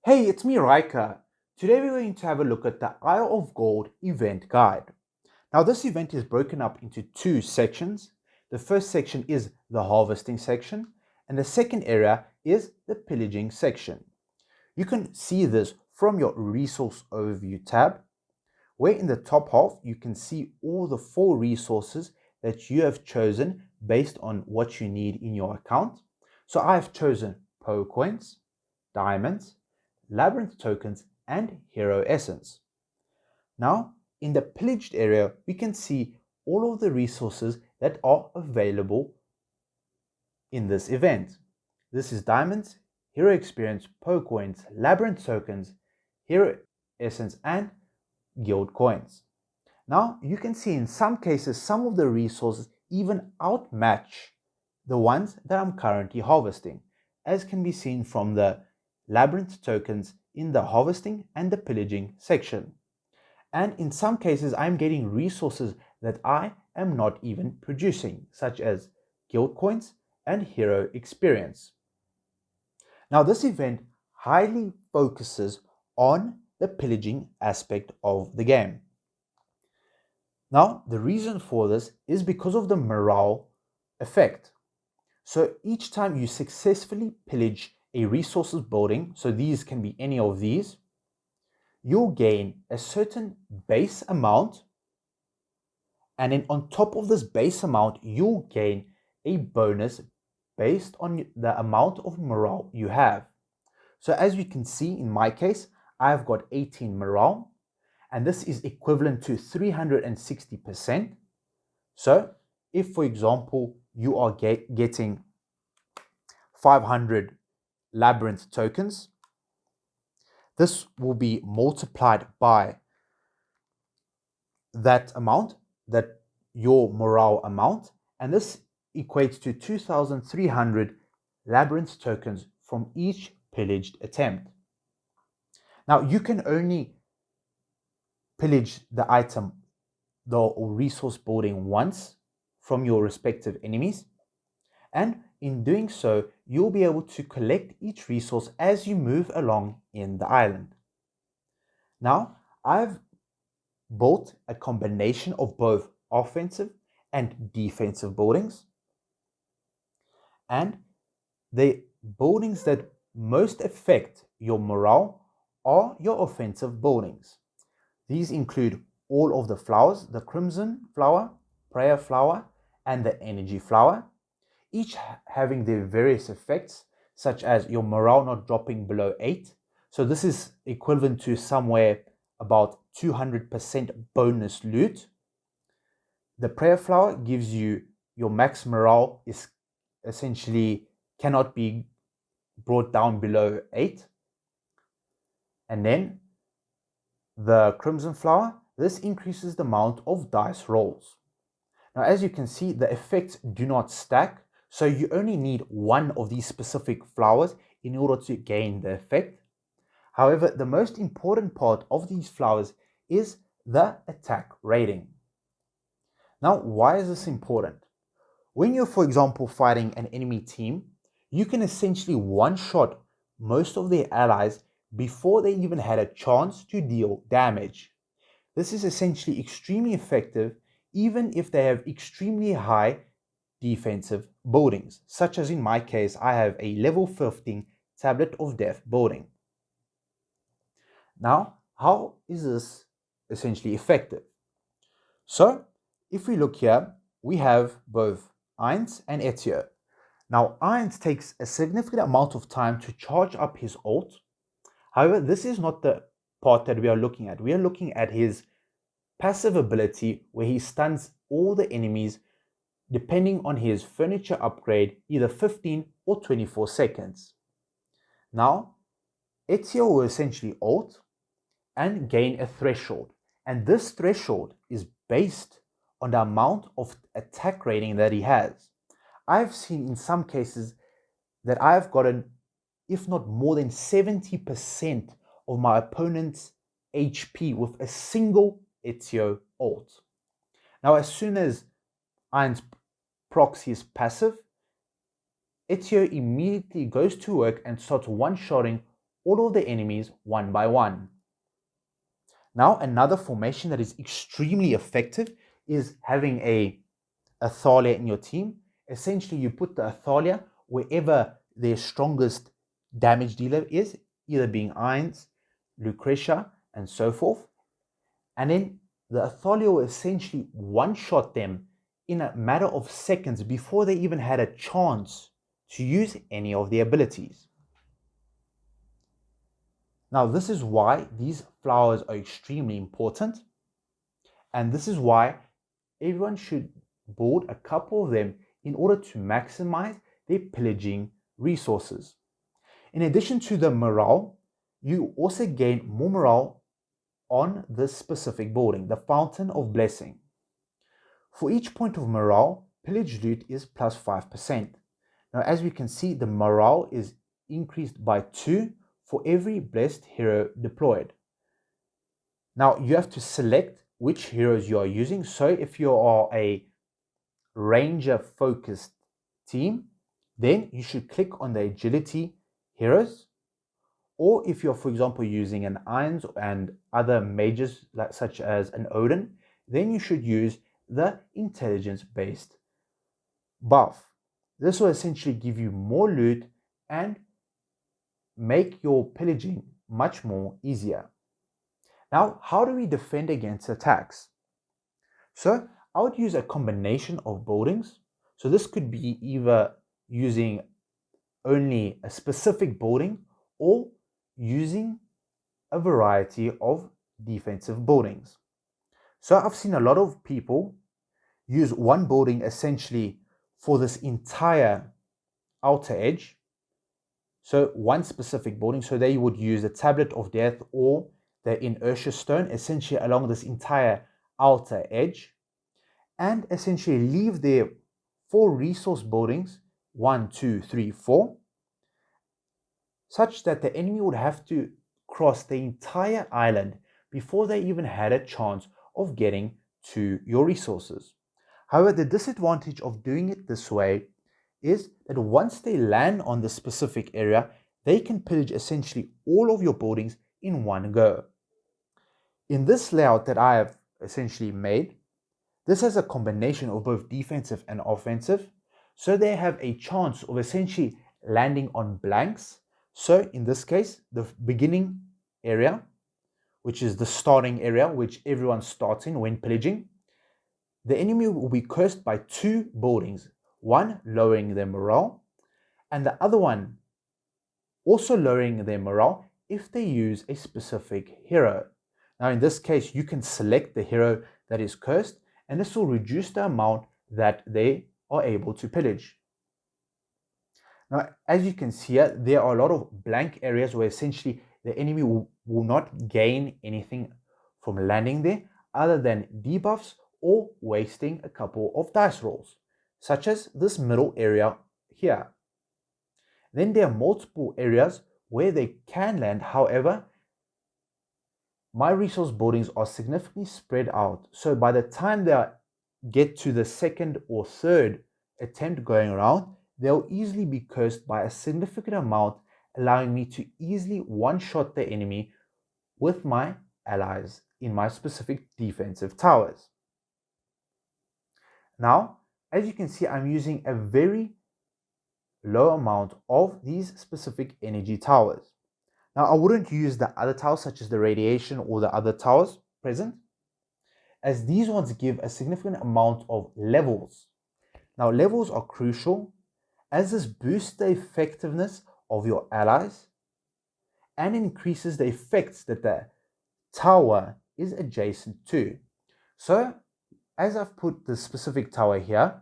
Hey, it's me, Raika. Today we're going to have a look at the Isle of Gold event guide. Now, this event is broken up into two sections. The first section is the harvesting section, and the second area is the pillaging section. You can see this from your resource overview tab, where in the top half you can see all the 4 resources that you have chosen based on what you need in your account. So I've chosen Poe coins, diamonds, labyrinth tokens, and hero essence. Now, in the pillaged area, we can see all of the resources that are available in this event. This is diamonds, hero experience, Poe coins, labyrinth tokens, hero essence, and guild coins. Now, you can see in some cases, some of the resources even outmatch the ones that I'm currently harvesting, as can be seen from the labyrinth tokens in the harvesting and the pillaging section. And in some cases, I'm getting resources that I am not even producing, such as guild coins and hero experience. Now, this event highly focuses on the pillaging aspect of the game. Now, the reason for this is because of the morale effect. So each time you successfully pillage a resources building, so these can be any of these, you'll gain a certain base amount, and then on top of this base amount, you'll gain a bonus based on the amount of morale you have. So as you can see, in my case, I've got 18 morale, and this is equivalent to 360%. So if, for example, you are getting 500 labyrinth tokens, this will be multiplied by that amount, that your morale amount, and this equates to 2,300 labyrinth tokens from each pillaged attempt. Now, you can only pillage the item, the resource building, once from your respective enemies, and in doing so, you'll be able to collect each resource as you move along in the island. Now, I've built a combination of both offensive and defensive buildings, and the buildings that most affect your morale are your offensive buildings. These include all of the flowers: the crimson flower, prayer flower, and the energy flower, each having their various effects, such as your morale not dropping below 8. So this is equivalent to somewhere about 200% bonus loot. The prayer flower gives you your max morale is essentially cannot be brought down below 8. And then the crimson flower, this increases the amount of dice rolls. Now, as you can see, the effects do not stack, so you only need one of these specific flowers in order to gain the effect. However, the most important part of these flowers is the attack rating. Now, why is this important? When you're, for example, fighting an enemy team, you can essentially one-shot most of their allies before they even had a chance to deal damage. This is essentially extremely effective even if they have extremely high defensive buildings, such as in my case, I have a level 15 Tablet of Death building. Now, how is this essentially effective? So, if we look here, we have both Ainz and Ezio. Now, Ainz takes a significant amount of time to charge up his ult. However, this is not the part that we are looking at. We are looking at his passive ability, where he stuns all the enemies depending on his furniture upgrade, either 15 or 24 seconds. Now, Ezio will essentially ult and gain a threshold, and this threshold is based on the amount of attack rating that he has. I've seen in some cases that I've gotten, if not more than 70% of my opponent's HP with a single Ezio ult. Now, as soon as Ainz procs his passive, Ezio immediately goes to work and starts one-shotting all of the enemies one by one. Now, another formation that is extremely effective is having a Thalia in your team. Essentially, you put the Thalia wherever their strongest damage dealer is, either being Irons, Lucretia, and so forth. And then the Thalia will essentially one-shot them in a matter of seconds before they even had a chance to use any of their abilities. Now, this is why these flowers are extremely important, and this is why everyone should board a couple of them in order to maximize their pillaging resources. In addition to the morale, you also gain more morale on this specific boarding, the Fountain of Blessing. For each point of morale, pillage loot is plus 5%. Now, as we can see, the morale is increased by 2 for every blessed hero deployed. Now, you have to select which heroes you are using. So if you are a ranger focused team, then you should click on the agility heroes. Or if you're, for example, using an Irons and other mages such as an Odin, then you should use the intelligence based buff. This will essentially give you more loot and make your pillaging much more easier. Now, how do we defend against attacks? So I would use a combination of buildings. So this could be either using only a specific building or using a variety of defensive buildings. So I've seen a lot of people use one building essentially for this entire outer edge. So one specific building, so they would use the Tablet of Death or the Inertia Stone essentially along this entire outer edge, and essentially leave their 4 resource buildings, 1, 2, 3, 4, such that the enemy would have to cross the entire island before they even had a chance of getting to your resources. However, the disadvantage of doing it this way is that once they land on the specific area, they can pillage essentially all of your buildings in one go. In this layout that I have essentially made, this has a combination of both defensive and offensive, so they have a chance of essentially landing on blanks. So in this case, the beginning area, which is the starting area, which everyone starts in when pillaging, the enemy will be cursed by 2 buildings, one lowering their morale, and the other one also lowering their morale if they use a specific hero. Now in this case, you can select the hero that is cursed, and this will reduce the amount that they are able to pillage. Now, as you can see here, there are a lot of blank areas where essentially the enemy will not gain anything from landing there other than debuffs or wasting a couple of dice rolls, such as this middle area here. Then there are multiple areas where they can land. However, my resource buildings are significantly spread out. So by the time they get to the second or third attempt going around, they'll easily be cursed by a significant amount, allowing me to easily one-shot the enemy with my allies in my specific defensive towers. Now, as you can see, I'm using a very low amount of these specific energy towers. Now, I wouldn't use the other towers such as the radiation or the other towers present, as these ones give a significant amount of levels. Now, levels are crucial as this boosts the effectiveness of your allies and increases the effects that the tower is adjacent to. So, as I've put the specific tower here,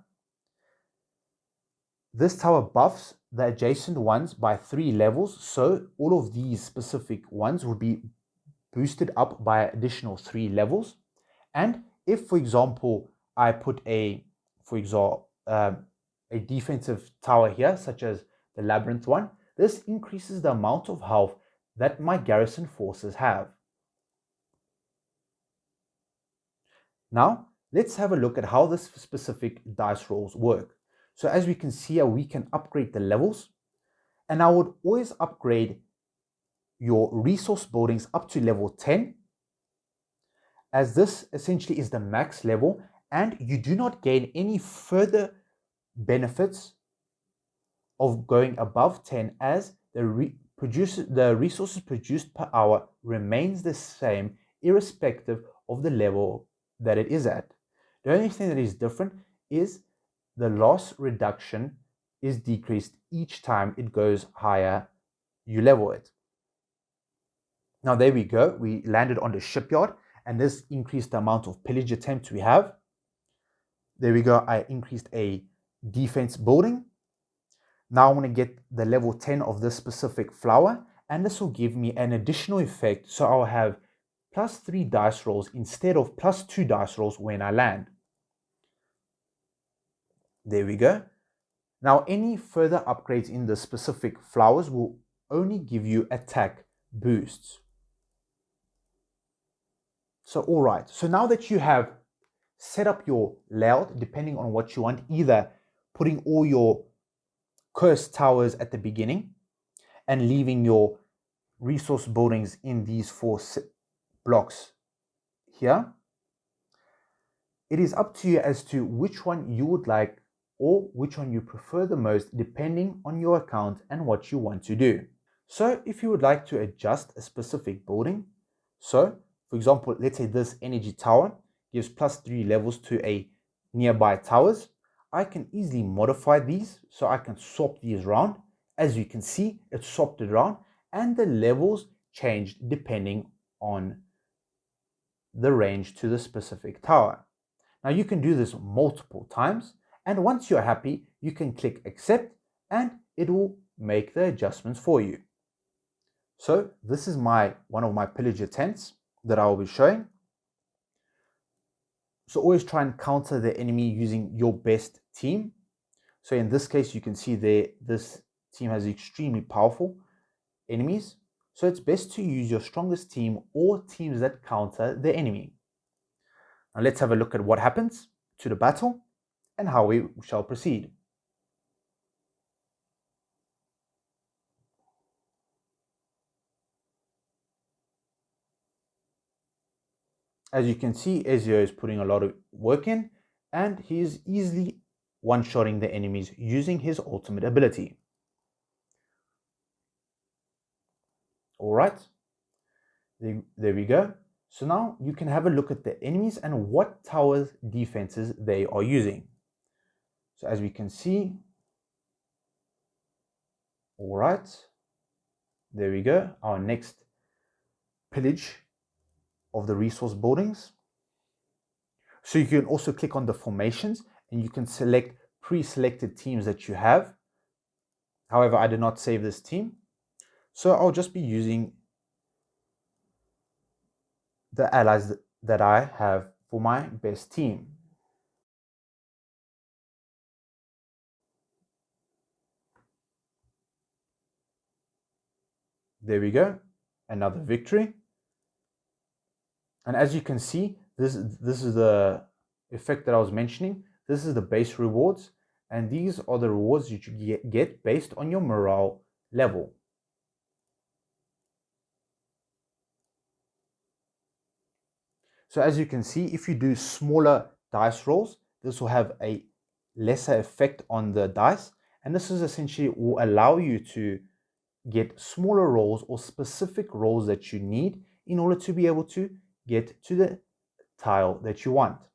this tower buffs the adjacent ones by 3 levels, so all of these specific ones would be boosted up by additional 3 levels. And if, for example, I put a defensive tower here, such as the labyrinth one, this increases the amount of health that my garrison forces have. Now, let's have a look at how this specific dice rolls work. So as we can see here, we can upgrade the levels, and I would always upgrade your resource buildings up to level 10, as this essentially is the max level, and you do not gain any further benefits of going above 10, as the resources produced per hour remains the same irrespective of the level that it is at. The only thing that is different is the loss reduction is decreased each time it goes higher you level it. Now there we go, we landed on the shipyard, and this increased the amount of pillage attempts we have. There we go, I increased a defense building. Now I want to get the level 10 of this specific flower, and this will give me an additional effect, so I'll have +3 dice rolls instead of +2 dice rolls when I land. There we go. Now any further upgrades in the specific flowers will only give you attack boosts. So alright, so now that you have set up your layout depending on what you want, either putting all your cursed towers at the beginning and leaving your resource buildings in these 4 blocks here, it is up to you as to which one you would like or which one you prefer the most depending on your account and what you want to do. So if you would like to adjust a specific building, so for example, let's say this energy tower gives +3 levels to a nearby towers, I can easily modify these, so I can swap these around. As you can see, it's swapped it around, and the levels changed depending on the range to the specific tower. Now you can do this multiple times, and once you're happy, you can click accept and it will make the adjustments for you. So this is one of my pillager tents that I will be showing. So always try and counter the enemy using your best team. So in this case, you can see there, this team has extremely powerful enemies. So it's best to use your strongest team or teams that counter the enemy. Now let's have a look at what happens to the battle and how we shall proceed. As you can see, Ezio is putting a lot of work in, and he is easily one-shotting the enemies using his ultimate ability. Alright, there we go. So now you can have a look at the enemies and what towers defenses they are using. So as we can see, alright, there we go, our next pillage of the resource buildings. So you can also click on the formations and you can select pre-selected teams that you have. However, I did not save this team, so I'll just be using the allies that I have for my best team. There we go, another victory. And as you can see, this is the effect that I was mentioning. This is the base rewards, and these are the rewards that you get based on your morale level. So as you can see, if you do smaller dice rolls, this will have a lesser effect on the dice, and this is essentially will allow you to get smaller rolls or specific rolls that you need in order to be able to get to the tile that you want.